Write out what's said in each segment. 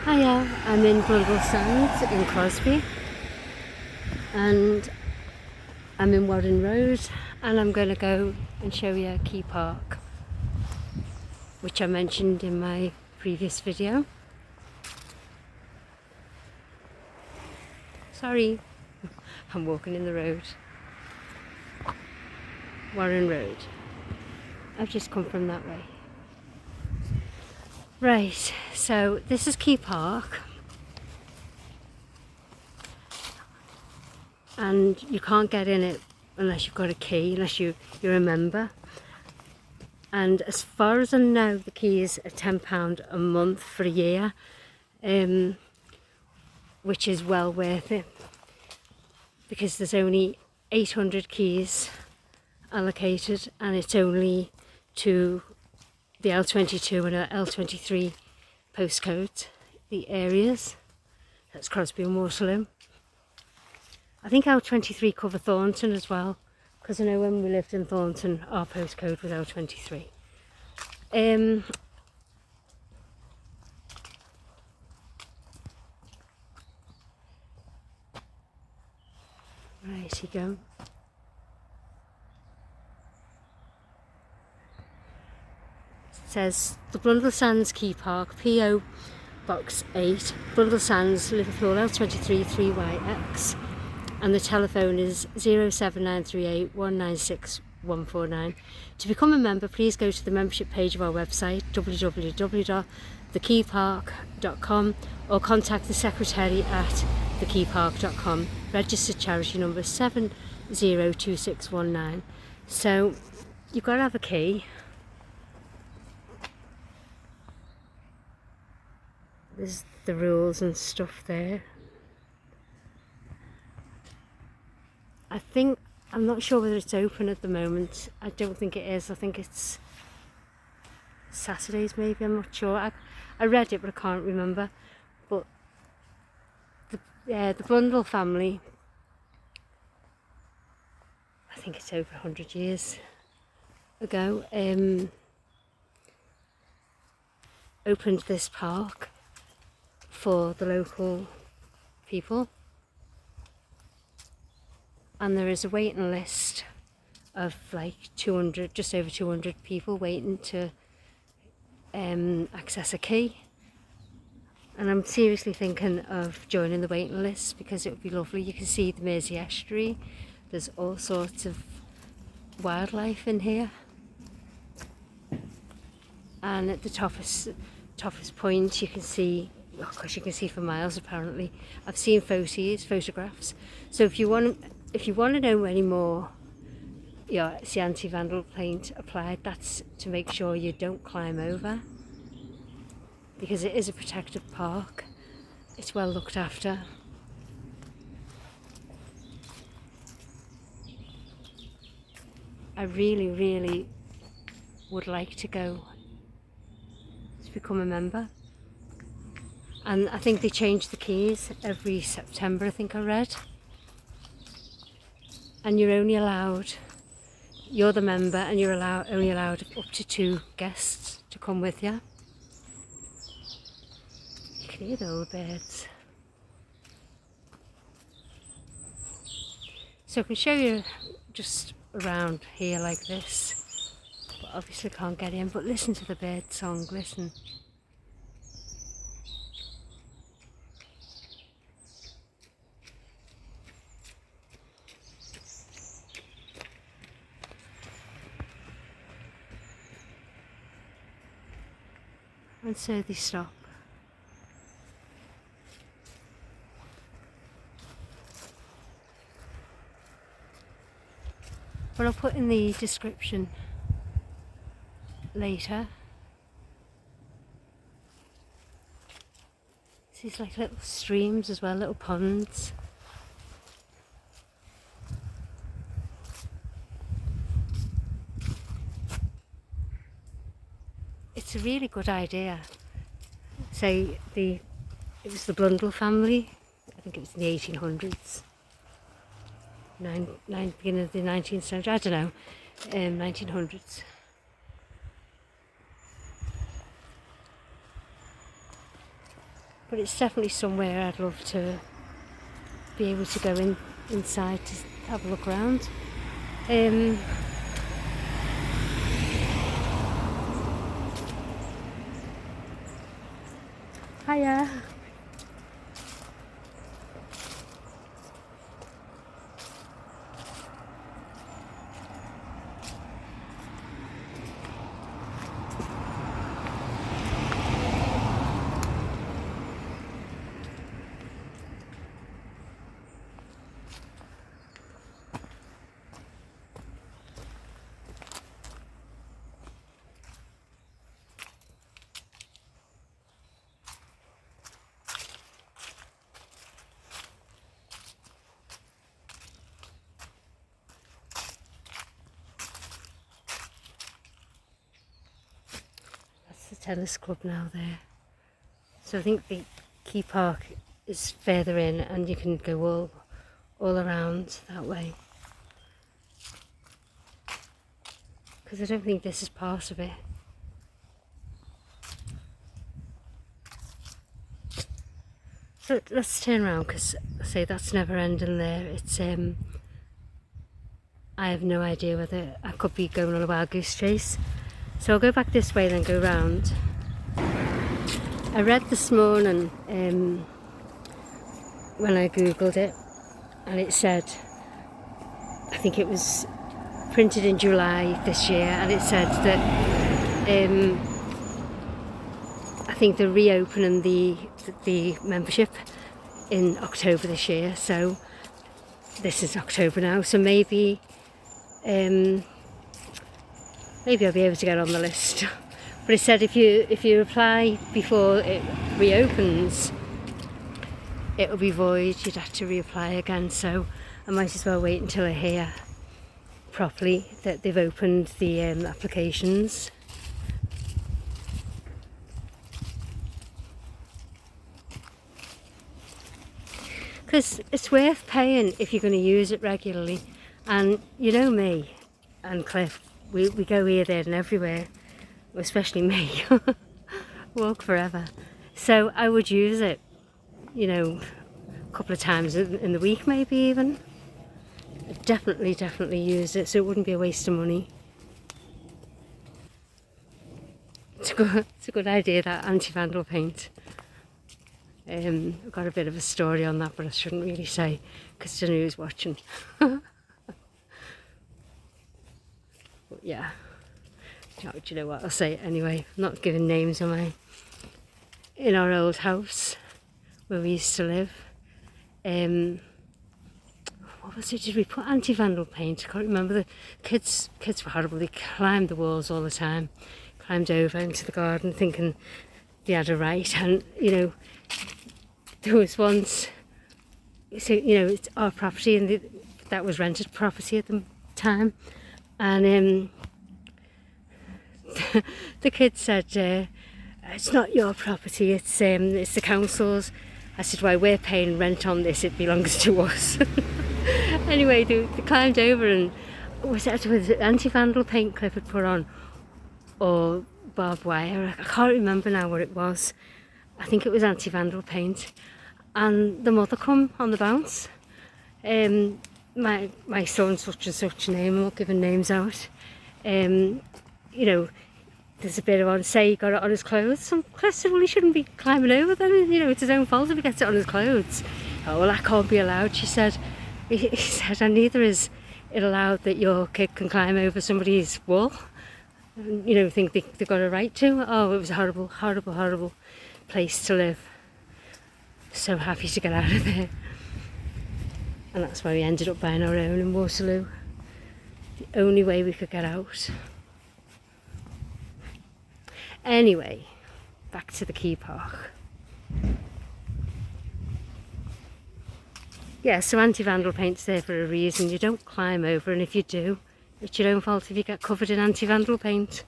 Hiya, I'm in Blundellsands in Crosby and I'm in Warren Road, and I'm going to go and show you Key Park, which I mentioned in my previous video. Sorry, I'm walking in the road. Warren Road. I've just come from that way. Right, so this is Key Park, and you can't get in it unless you've got a key, unless you're a member. And as far as I know, the key is £10 a month for a year, which is well worth it, because there's only 800 keys allocated, and it's only to the L22 and L23 postcode, the areas. That's Crosby and Waterloo. I think L23 cover Thornton as well, because I know when we lived in Thornton, our postcode was L23. Right, you go. It says the Blundellsands Key Park, PO Box 8, Blundellsands, Liverpool, L23 3YX, and the telephone is 07938 196 149. To become a member, please go to the membership page of our website, www.thekeypark.com, or contact the secretary at thekeypark.com. Registered charity number 702619. So you've got to have a key. There's the rules and stuff there. I'm not sure whether it's open at the moment. I don't think it is. I think it's Saturdays maybe, I'm not sure. I read it but I can't remember. But the Blundell family, I think it's over 100 years ago, opened this park for the local people. And there is a waiting list of like 200, just over 200 people waiting to access a key. And I'm seriously thinking of joining the waiting list, because it would be lovely. You can see the Mersey Estuary. There's all sorts of wildlife in here. And at the toppest point you can see, oh gosh, you can see for miles apparently. I've seen photographs. So if you want to know any more, yeah, it's the anti-vandal paint applied. That's to make sure you don't climb over, because it is a protected park. It's well looked after. I really, really would like to go to become a member. And I think they change the keys every September, I think I read. And you're only allowed, you're the member, and you're only allowed up to 2 guests to come with you. You can hear the old birds. So I can show you just around here like this, but obviously can't get in. But listen to the bird song, listen. And so they stop. But I'll put in the description later. These like little streams as well, little ponds. It's a really good idea. So it was the Blundell family, I think it was in the 1800s, beginning of the 19th century, I don't know, 1900s. but it's definitely somewhere I'd love to be able to go inside to have a look around. Hiya. The tennis club now there. So I think the Key Park is further in and you can go all around that way. Because I don't think this is part of it. So let's turn around because I say that's never ending there. It's I have no idea whether I could be going on a wild goose chase. So I'll go back this way then go round. I read this morning when I googled it, and it said, I think it was printed in July this year, and it said that I think they're reopening the membership in October this year. So this is October now, so maybe I'll be able to get on the list. But it said if you apply before it reopens, it'll be void. You'd have to reapply again. So I might as well wait until I hear properly that they've opened the applications. Because it's worth paying if you're going to use it regularly. And you know me and Cliff, we go here, there and everywhere, especially me. Walk forever. So I would use it, you know, a couple of times in the week maybe even. I'd definitely use it, so it wouldn't be a waste of money. It's a good idea, that anti-vandal paint. I've got a bit of a story on that, but I shouldn't really say because I don't know who's watching. But yeah, do you know what, I'll say it anyway. I'm not giving names in our old house where we used to live. What was it? Did we put anti-vandal paint? I can't remember. The kids were horrible. They climbed the walls all the time, climbed over into the garden thinking they had a right. And you know, there was once, so you know, it's our property and that was rented property at the time. And the kid said, it's not your property, it's the council's. I said, why, we're paying rent on this, it belongs to us. Anyway, they climbed over, and was it anti-vandal paint Cliff had put on, or barbed wire? I can't remember now what it was. I think it was anti-vandal paint. And the mother come on the bounce. My son, such and such a name, I'm not giving names out. You know, there's a bit of on, say he got it on his clothes. Some Chris said, well, he shouldn't be climbing over then, you know, it's his own fault if he gets it on his clothes. Oh, well, that can't be allowed, she said. He said, and neither is it allowed that your kid can climb over somebody's wall. And, you know, think they've got a right to. Oh, it was a horrible place to live. So happy to get out of there. And that's why we ended up buying our own in Waterloo. The only way we could get out. Anyway, back to the Key Park. Yeah, so anti-vandal paint's there for a reason. You don't climb over, and if you do, it's your own fault if you get covered in anti-vandal paint.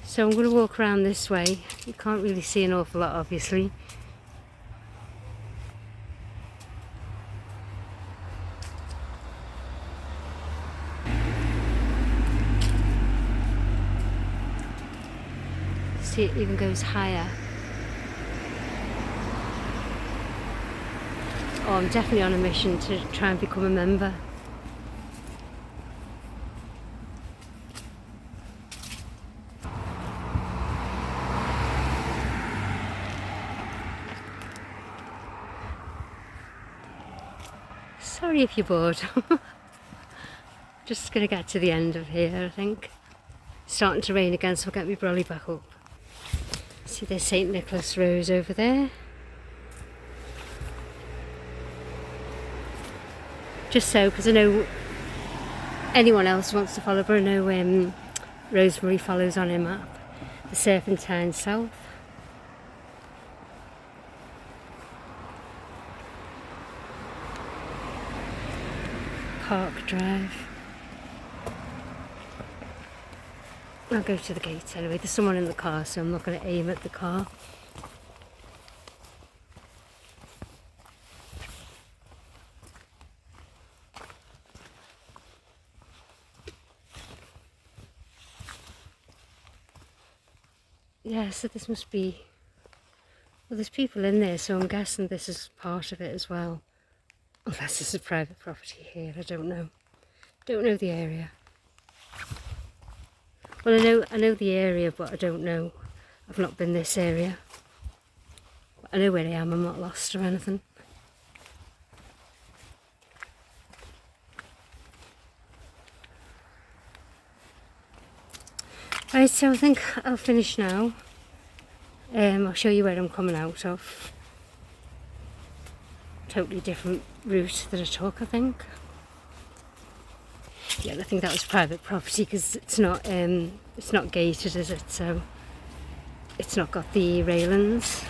So I'm going to walk around this way. You can't really see an awful lot, obviously. see it even goes higher. Oh, I'm definitely on a mission to try and become a member. Sorry if you're bored. Just gonna get to the end of here, I think. It's starting to rain again, so I'll get my brolly back up. See, there's St. Nicholas Rose over there. Just so, because I know anyone else wants to follow, but I know Rosemary follows on her map. The Serpentine South. Park Drive. I'll go to the gates anyway. There's someone in the car, so I'm not going to aim at the car. Yeah, so this must be... Well, there's people in there, so I'm guessing this is part of it as well. Unless this is private property here, I don't know. Don't know the area. Well, I know the area, but I don't know. I've not been this area. But I know where I am, I'm not lost or anything. Right, so I think I'll finish now. I'll show you where I'm coming out of. Totally different route that I took, I think. Yeah, I think that was private property because it's not gated, is it? So it's not got the railings.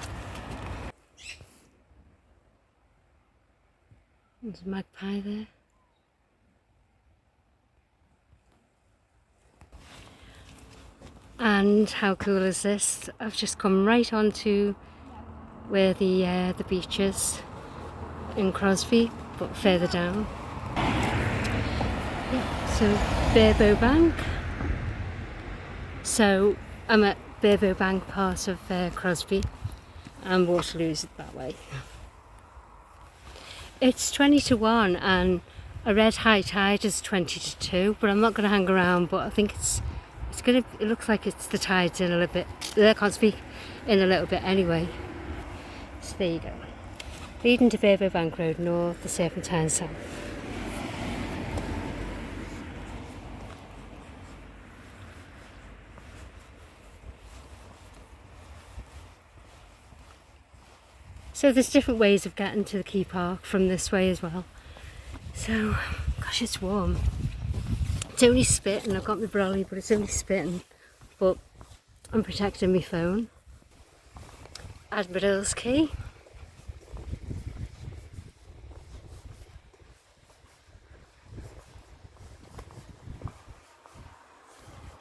There's a magpie there. And how cool is this? I've just come right onto where the beach is in Crosby, but further down. Yeah, so Burbo Bank. So I'm at Burbo Bank, part of Crosby, and Waterloo's that way. It's 20 to 1 and I read high tide is 20 to 2, but I'm not going to hang around, but I think it looks like it's the tide's in a little bit, I can't speak, in a little bit anyway. So there you go. Leading to Burbo Bank Road North, the Serpentine South. So there's different ways of getting to the Key Park from this way as well. So, gosh, it's warm. It's only spitting. I've got my brolly, but it's only spitting. But I'm protecting my phone. Admiral's Key.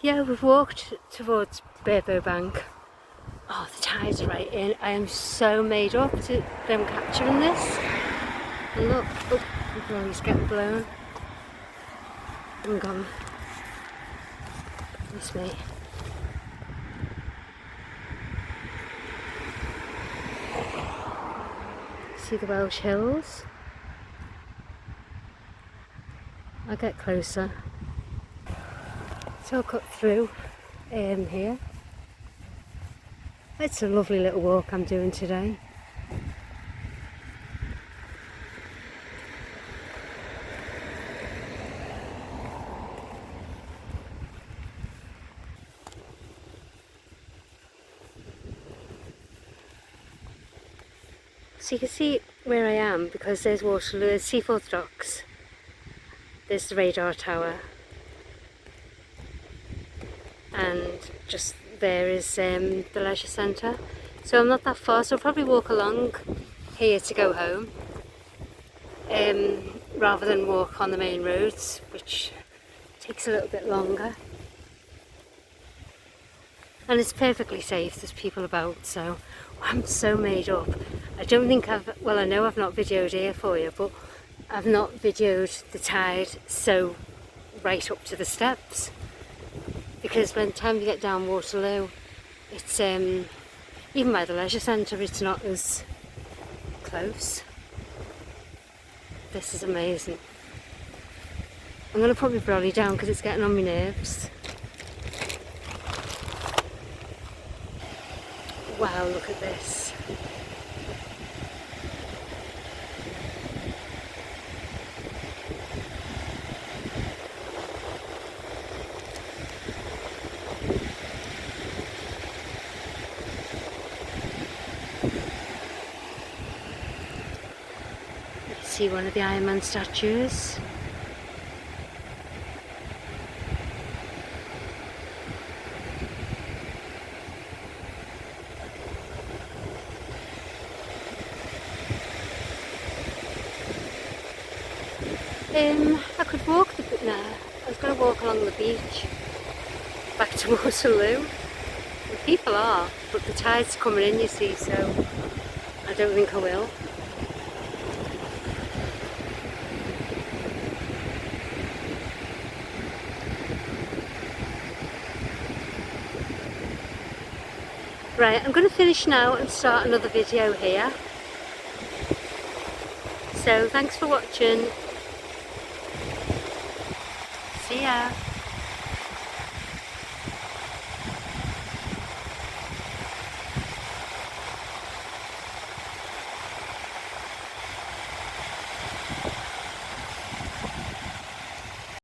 Yeah, we've walked towards Burbo Bank. Oh, the tide's right in. I am so made up to them capturing this. And look, oh, the brolly's getting blown. I'm gone. That's me. See the Welsh Hills? I'll get closer. So I'll cut through here. It's a lovely little walk I'm doing today. So you can see where I am because there's Waterloo, there's Seaforth Docks, there's the radar tower, and just there is the leisure centre. So I'm not that far, so I'll probably walk along here to go home rather than walk on the main roads, which takes a little bit longer. And it's perfectly safe, there's people about, so I'm so made up. I don't think I know I've not videoed here for you, but I've not videoed the tide so right up to the steps. Because by the time you get down Waterloo, It's even by the leisure centre it's not as close. This is amazing. I'm going to put my brolly down because it's getting on my nerves. Wow, look at this. See one of the Iron Man statues. I could walk the no, I was going to walk along the beach back to Waterloo. The people are, but the tide's coming in, you see, so I don't think I will. Right, I'm going to finish now and start another video here. So thanks for watching. See ya.